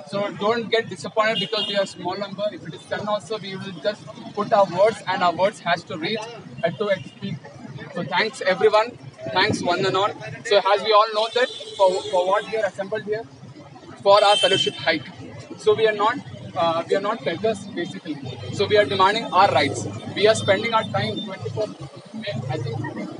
So don't get disappointed because we are a small number. If it is 10 also, we will just put our words and our words has to reach at 2x speed. So thanks everyone. Thanks one and all. So as we all know that for what we are assembled here, for our fellowship hike. So we are not beggars basically. So we are demanding our rights. We are spending our time 24. I think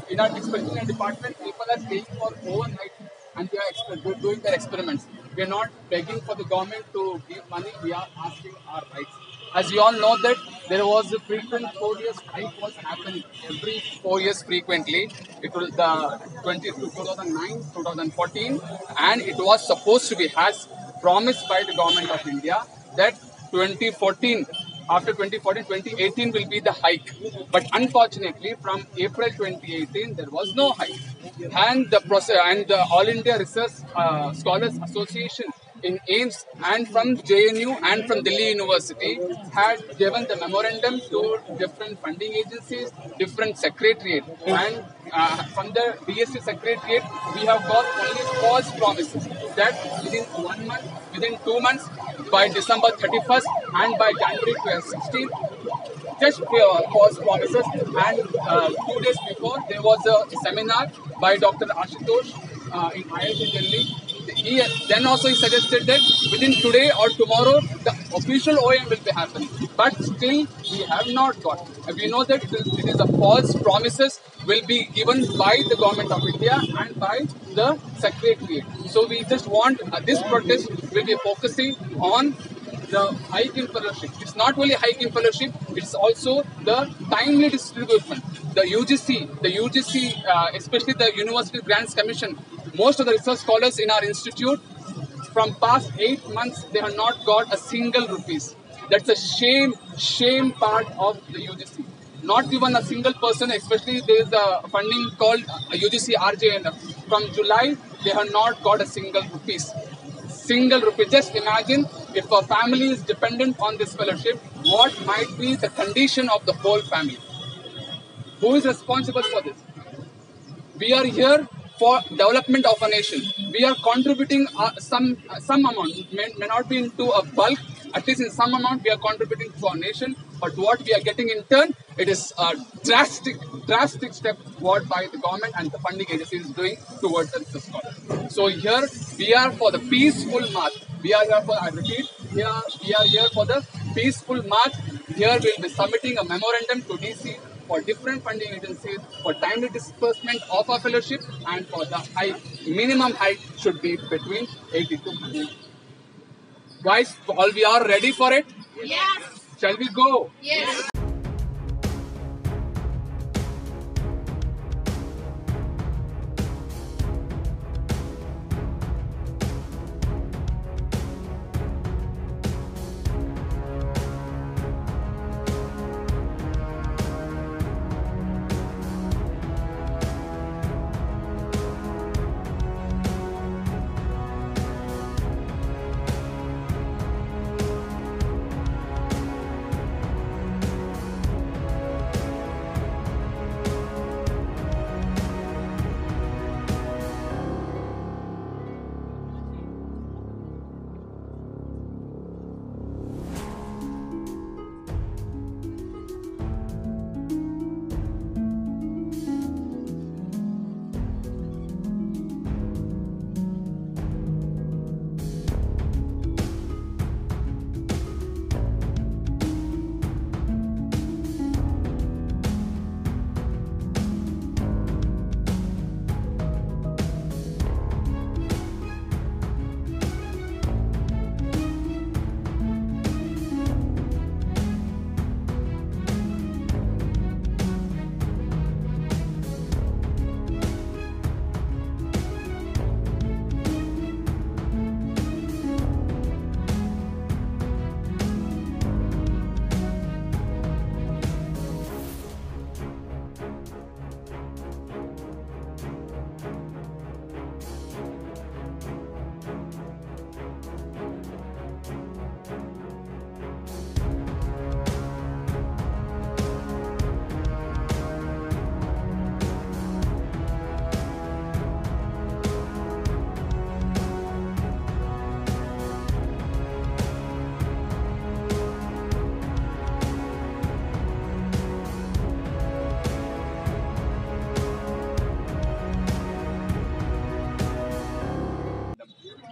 in our experimental department, people are staying for overnight and they are doing their experiments. We are not begging for the government to give money. We are asking our rights. As you all know that there was a frequent 4 years hike was happening every 4 years frequently. It was the 2009, 2014, and it was supposed to be as promised by the government of India that 2014 after 2014, 2018 will be the hike. But unfortunately, from April 2018, there was no hike. And the All India Research Scholars Association in AIMS and from JNU and from Delhi University had given the memorandum to different funding agencies, different secretariat. And from the DSC secretariat, we have got only false promises that within 1 month, within 2 months, by December 31st and by January 16th, just false promises. And 2 days before, there was a seminar by Dr. Ashutosh in IIT Delhi. Then also he suggested that within today or tomorrow, the official OM will be happening. But still, we have not got. We know that it is a false promises will be given by the government of India and by the secretariat. So we just want this protest will be focusing on the hike in fellowship. It's not only hike in fellowship, it's also the timely distribution. The UGC, especially the University Grants Commission, most of the research scholars in our institute, from past 8 months, they have not got a single rupees. That's a shame part of the UGC. Not even a single person, especially there is a funding called UGC RJNF. From July, they have not got a single rupees. Single rupee. Just imagine if a family is dependent on this fellowship, what might be the condition of the whole family? Who is responsible for this? We are here for development of a nation. We are contributing some amount. May not be into a bulk. At least in some amount, we are contributing to our nation. But what we are getting in turn, it is a drastic step what by the government and the funding agency is doing towards the research scholars. So here we are for the peaceful march. We are here for, I repeat, we are here for the peaceful march. Here we will be submitting a memorandum to DC for different funding agencies for timely disbursement of our fellowship, and for the minimum height should be between 80 to 100. Guys, all we are ready for it? Yes. Shall we go? Yes.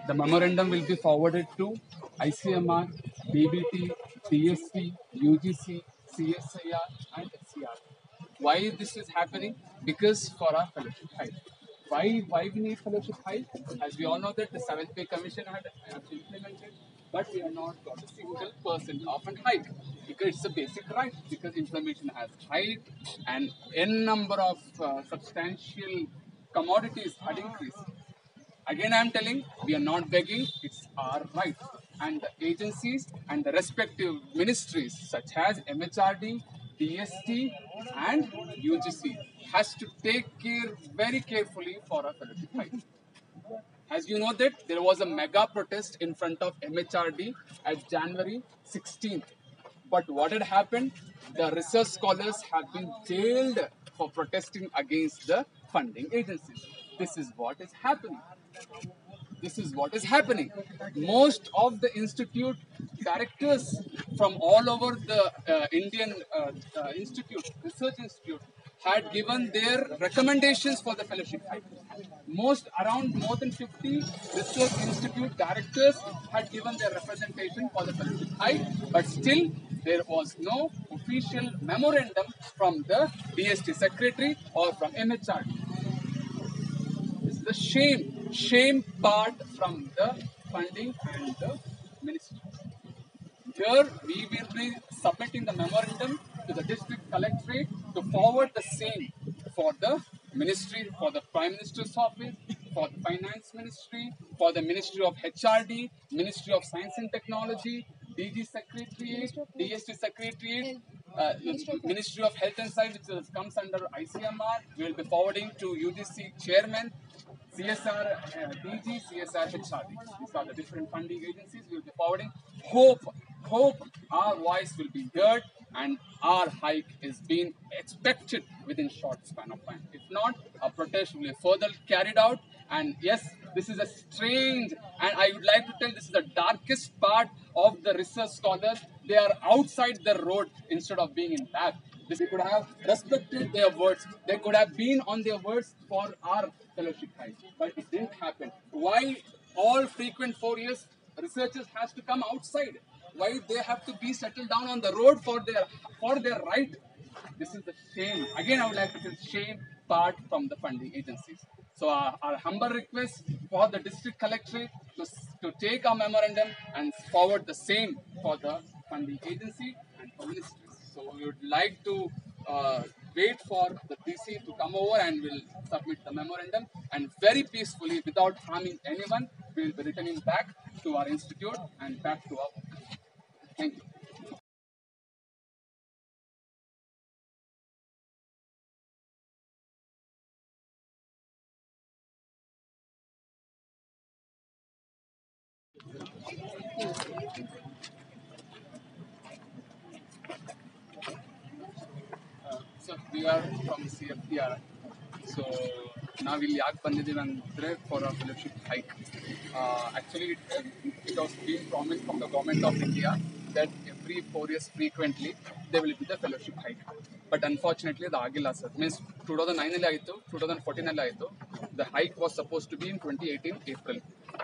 The memorandum will be forwarded to ICMR, DBT, DST, UGC, CSIR, and SCR. Why this is happening? Because for our fellowship height. Why we need fellowship height? As we all know that the 7th Pay Commission had implemented, but we have not got a single percent of an height because it's a basic right. Because inflammation has height and n number of substantial commodities had increased. Again, I am telling, we are not begging, it's our right. And the agencies and the respective ministries such as MHRD, DST and UGC has to take care very carefully for our fellowship height. As you know that there was a mega protest in front of MHRD at January 16th. But what had happened? The research scholars have been jailed for protesting against the funding agencies. This is what is happening. This is what is happening. Most of the institute directors from all over the Indian research institute, had given their recommendations for the fellowship height. Around more than 50 research institute directors had given their representation for the fellowship height, but still there was no official memorandum from the DST secretary or from MHRD. This is the shame part from the funding and the ministry. Here we will be submitting the memorandum to the district collectorate to forward the same for the ministry, for the Prime Minister's office, for the Finance Ministry, for the Ministry of HRD, Ministry of Science and Technology, DG Secretariat, DST Secretariat, Ministry of Health and Science, which comes under ICMR. We will be forwarding to UGC Chairman, CSR DG, CSR HRD. These are the different funding agencies we will be forwarding. Hope our voice will be heard and our hike is being expected within short span of time. If not, a protest will be further carried out. And yes, this is a strange, and I would like to tell this is the darkest part of the research scholars. They are outside the road instead of being in back. They could have respected their words. They could have been on their words for our fellowship hike. But it didn't happen. Why all frequent 4 years researchers has to come outside? Why they have to be settled down on the road for their right? This is the shame. Again, I would like to say shame part from the funding agencies. So our humble request for the district collectorate to take our memorandum and forward the same for the funding agency and for ministries. So we would like to wait for the PC to come over and we'll submit the memorandum, and very peacefully without harming anyone, we will be returning back to our institute and back to our work. Thank you. So we are from CFTR. So now we'll yak bandidivandre for a fellowship hike. Actually, it was being promised from the government of India that every 4 years frequently there will be the fellowship hike. But unfortunately, the agila sir means 2009 alli aitu, 2014 alli aitu. The hike was supposed to be in 2018 April.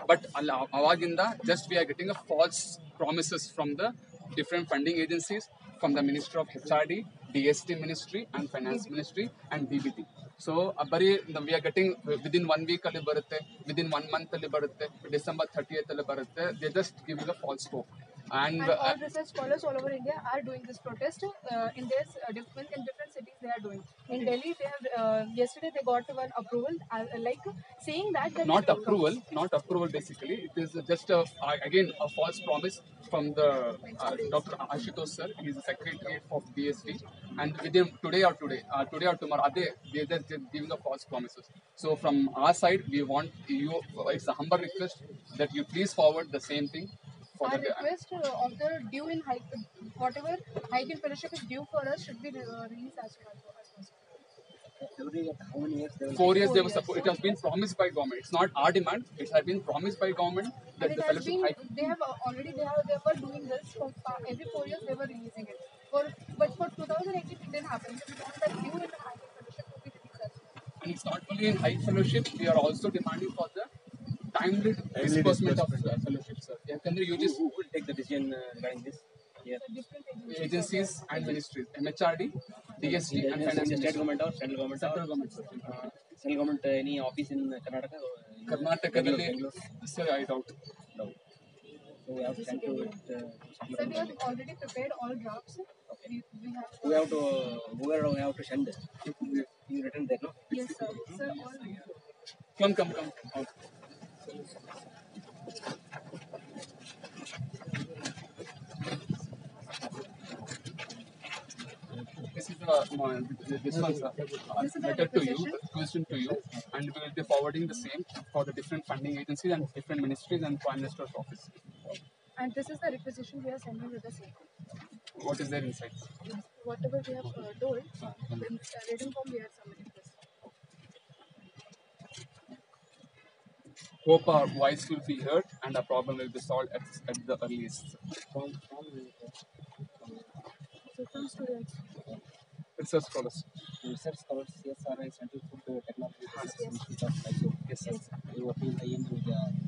But avaginda just we are getting a false promises from the different funding agencies, from the Ministry of HRD, DST Ministry and Finance Ministry and DBT. So we are getting within 1 week alli barutte, within 1 month alli barutte, December 30th alli barutte. They just giving a false hope. And all research scholars all over India are doing this protest in different cities. They are doing. In Delhi, they have yesterday they got one approval, like saying that not approval. Basically, it is just again a false promise from the Dr. Ashutosh sir. He is the secretary of DST, and within today or tomorrow, they are just giving the false promises. So from our side, we want you. It's a humble request that you please forward the same thing. Our request of the due in hike, whatever hike in fellowship is due for us, should be released as soon as possible. 4 years, it has been promised by government. It's not our demand. It has been promised by government that the fellowship hike. They were doing this for every 4 years. They were releasing it. But for 2018 it didn't happen. So we want that due in the hike in fellowship to be released as well. And it's not only in hike fellowship. We are also demanding for the timely disbursement of fellowship, sir. ಯಾಕಂದ್ರೆ Who will take the decision regarding this? Here. different agencies and ministries, MHRD, DST, and In finance the state ministry. government or central government? Central government, sir. Central government, any office in Karnataka? ಕರ್ನಾಟಕದಲ್ಲಿ sir, I doubt. No. So we have to send to it. Sir, we have already prepared all drafts. Okay. We have. We have to, whoever we have to send. You written there, no? Yes, sir. Sir, all. Come. Out. This is this one, sir. This is a Letter to you, requisition. question to you, and we will be forwarding the same for the different funding agencies and different ministries and Prime Minister's office. And this is the requisition we are sending with the same. What is there inside? Whatever we have told, in written form we are submitting this. Hope our voice will be heard and our problem will be solved at the earliest. So from students. Research scholars. Research scholars, CSRI, Central Food Technology Institute of Mysore. Yes, sir. ಇವತ್ತಿಂದ ಏನು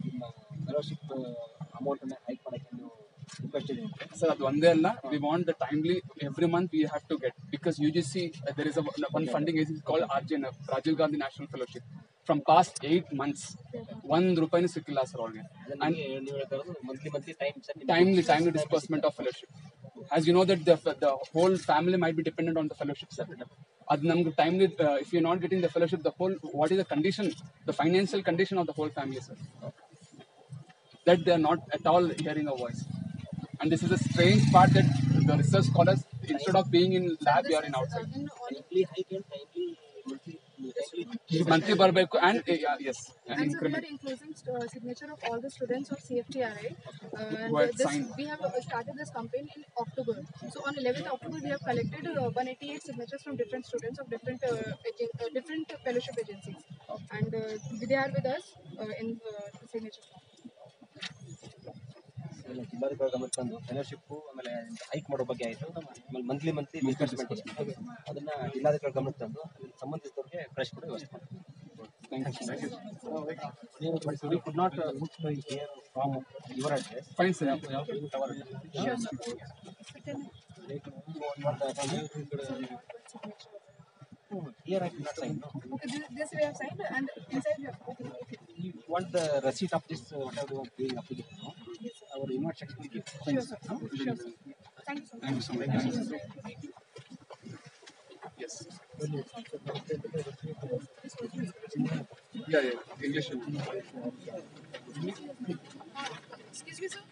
ನಿಮ್ಮ fellowship ಅಮೌಂಟನ್ನು hike ಮಾಡೋಕ್ಕೆ ನೀವು request ಇದೆ Sir, ಅದು ಒಂದೇ ಅಲ್ಲ. We want the timely every month we have to get, because UGC there is one funding agency called RJNF, Rajiv Gandhi National Fellowship. From past 8 months, ₹1 ಸಿಕ್ಕಿಲ್ಲ ಸರ್ ಅವ್ರಿಗೆ. And ನೀವು ಹೇಳ್ತಾ ಇರೋದು monthly time sir timely disbursement of fellowship. As you know that the whole family might be dependent on the fellowship, sir. Ad namge timely, if you're not getting the fellowship, the whole, what is the condition, the financial condition of the whole family, sir? That they are not at all hearing our voice. And this is a strange part that the research scholars, instead of being in lab, we are in outside. Timely hike and timely Monthly barbecu and yes, and And so we increment. are including signature of all the students of CFTRI. Who had signed. We have started this campaign in October. So on 11th October, we have collected 188 signatures from different students of different fellowship agencies, and they are with us in signature form. ಜಿಲ್ಲಾಧಿಕಾರಿ ಗಮನಕ್ಕೆ ತಂದು ಫೆಲೋಶಿಪ್ಪು ಆಮೇಲೆ hike ಮಾಡೋ ಬಗ್ಗೆ ಆಯಿತು, ಆಮೇಲೆ monthly disbursement ಅದನ್ನು ಜಿಲ್ಲಾಧಿಕಾರಿ ಗಮನಕ್ಕೆ ತಂದು ಸಂಬಂಧಿಸಿದವ್ರಿಗೆ ಫ್ರೆಶ್ ಕೂಡ ವ್ಯವಸ್ಥೆ ಮಾಡ್ತೀವಿ. Thank you. But we could not look here from your address. Fine, sir. We have to put our address. Sure, sir. Here I cannot sign. No. Okay, this we have signed, and inside we have. Okay. You want the receipt of this whatever you are doing application? No? Our inward section will give. Sure, sir. Sure, sir. Thank you so much. Thank you so much. Yes. Yeah. English. Excuse me, sir.